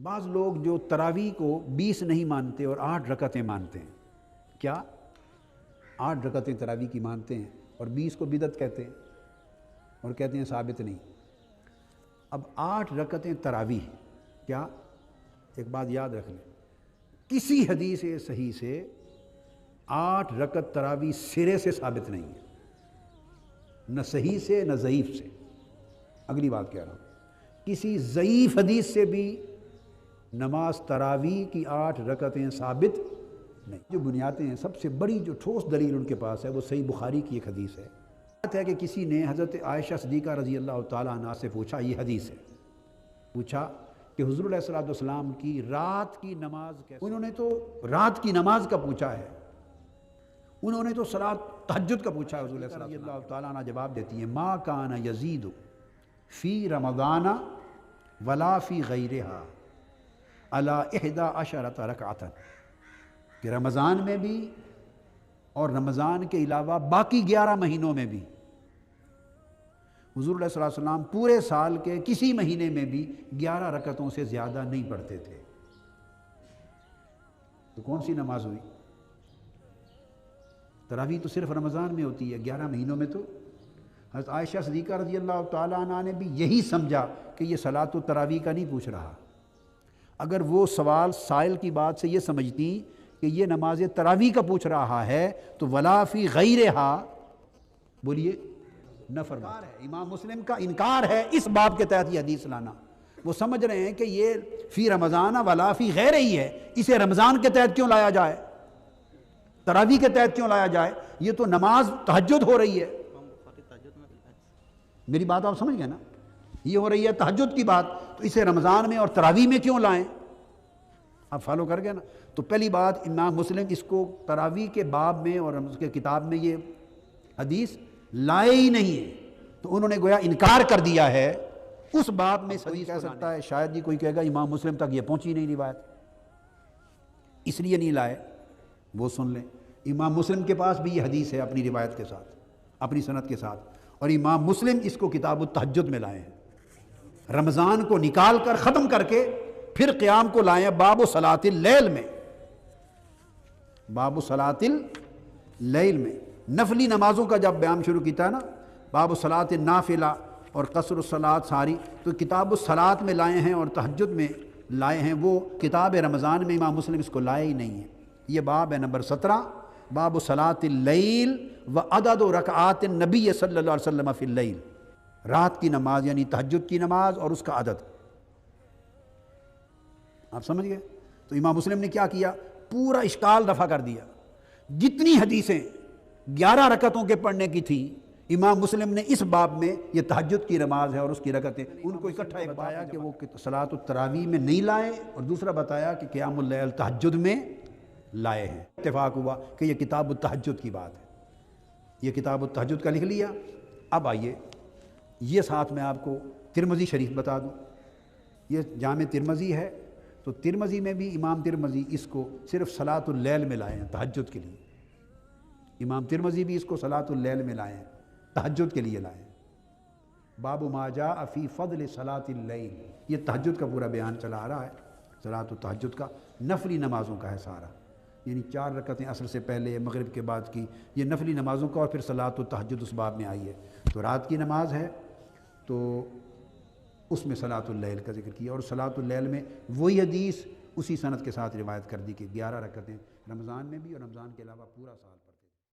بعض لوگ جو تراویح کو 20 نہیں مانتے اور 8 رکعتیں مانتے ہیں، کیا 8 رکعتیں تراویح کی مانتے ہیں اور 20 کو بدعت کہتے ہیں اور کہتے ہیں ثابت نہیں۔ اب 8 رکعتیں تراویح، کیا ایک بات یاد رکھ لیں، کسی حدیث صحیح سے 8 رکعت تراویح سرے سے ثابت نہیں ہے، نہ صحیح سے نہ ضعیف سے۔ اگلی بات کہہ رہا ہوں، کسی ضعیف حدیث سے بھی نماز تراویح کی 8 رکعتیں ثابت نہیں۔ جو بنیادیں ہیں، سب سے بڑی جو ٹھوس دلیل ان کے پاس ہے وہ صحیح بخاری کی ایک حدیث ہے۔ بات ہے کہ کسی نے حضرت عائشہ صدیقہ رضی اللہ تعالیٰ عنہا سے پوچھا، یہ حدیث ہے، پوچھا کہ حضور علیہ الصلوۃ والسلام کی رات کی نماز کیسے؟ انہوں نے تو رات کی نماز کا پوچھا ہے، انہوں نے تو صلاۃ تہجد کا پوچھا ہے۔ حضور علیہ الصلوۃ والسلام اللہ تعالیٰ عنہ جواب دیتی ہیں، ما کان یزید فی رمضان ولا فی غیرہا علی 11 رکعۃ، کہ رمضان میں بھی اور رمضان کے علاوہ باقی 11 مہینوں میں بھی حضور علیہ الصلوۃ والسلام پورے سال کے کسی مہینے میں بھی 11 رکعتوں سے زیادہ نہیں پڑھتے تھے۔ تو کون سی نماز ہوئی؟ تراویح تو صرف رمضان میں ہوتی ہے، 11 مہینوں میں تو۔ حضرت عائشہ صدیقہ رضی اللہ تعالیٰ عنہ نے بھی یہی سمجھا کہ یہ صلاۃ التراویح کا نہیں پوچھ رہا۔ اگر وہ سوال سائل کی بات سے یہ سمجھتی کہ یہ نماز تراویح کا پوچھ رہا ہے تو ولا فی غیرہا، بولیے، نہ فرماتا ہے۔ امام مسلم کا انکار ہے اس باب کے تحت یہ حدیث لانا۔ وہ سمجھ رہے ہیں کہ یہ فی رمضان ولا فی غیرہ ہی ہے، اسے رمضان کے تحت کیوں لایا جائے، تراویح کے تحت کیوں لایا جائے؟ یہ تو نماز تہجد ہو رہی ہے۔ میری بات آپ سمجھ گئے نا؟ یہ ہو رہی ہے تہجد کی بات، تو اسے رمضان میں اور تراویح میں کیوں لائیں؟ آپ فالو کر گئے نا؟ تو پہلی بات، امام مسلم اس کو تراویح کے باب میں اور اس کے کتاب میں یہ حدیث لائے ہی نہیں ہے، تو انہوں نے گویا انکار کر دیا ہے اس باب میں۔ حدیث کہہ سکتا ہے شاید جی کوئی کہے گا امام مسلم تک یہ پہنچی نہیں روایت، اس لیے نہیں لائے۔ وہ سن لیں، امام مسلم کے پاس بھی یہ حدیث ہے اپنی روایت کے ساتھ، اپنی سند کے ساتھ، اور امام مسلم اس کو کتاب التہجد میں لائے ہیں، رمضان کو نکال کر ختم کر کے پھر قیام کو لائے ہیں باب صلاۃ اللیل میں، باب صلاۃ اللیل میں۔ نفلی نمازوں کا جب بیان شروع کیتا ہے نا، باب صلاۃ النافلہ اور قصر الصلاۃ ساری، تو کتاب الصلاۃ میں لائے ہیں اور تہجد میں لائے ہیں، وہ کتاب رمضان میں امام مسلم اس کو لائے ہی نہیں ہے۔ یہ باب ہے نمبر 17، باب صلاۃ اللیل وعدد رکعات النبی صلی اللہ علیہ وسلم فی اللیل، رات کی نماز یعنی تہجد کی نماز اور اس کا عدد۔ آپ سمجھ گئے؟ تو امام مسلم نے کیا کیا؟ پورا اشکال رفع کر دیا۔ جتنی حدیثیں 11 رکعتوں کے پڑھنے کی تھی، امام مسلم نے اس باب میں یہ تہجد کی نماز ہے اور اس کی رکعتیں، ان کو اکٹھا ایک بتایا کہ وہ صلاۃ التراویح میں نہیں لائے، اور دوسرا بتایا کہ قیام اللیل تہجد میں لائے ہیں۔ اتفاق ہوا کہ یہ کتاب التہجد کی بات ہے، یہ کتاب التہجد کا لکھ لیا۔ اب آئیے، یہ ساتھ میں آپ کو ترمذی شریف بتا دوں، یہ جامع ترمذی ہے، تو ترمذی میں بھی امام ترمذی اس کو صرف صلاۃ اللیل میں لائے ہیں، تہجد کے لیے۔ امام ترمذی بھی اس کو صلاۃ اللیل میں لائے ہیں، تہجد کے لیے لائے ہیں۔ باب ما جاء فی فضل صلاۃ اللیل، یہ تہجد کا پورا بیان چلا آ رہا ہے، صلاۃ التہجد کا، نفلی نمازوں کا ہے سارا، یعنی 4 رکعتیں عصر سے پہلے مغرب کے بعد کی، یہ نفلی نمازوں کا، اور پھر صلاۃ التہجد اس باب میں آئی ہے۔ تو رات کی نماز ہے تو اس میں صلاۃ اللیل کا ذکر کیا، اور صلاۃ اللیل میں وہی حدیث اسی سند کے ساتھ روایت کر دی کہ 11 رکعتیں رمضان میں بھی اور رمضان کے علاوہ پورا سال پر۔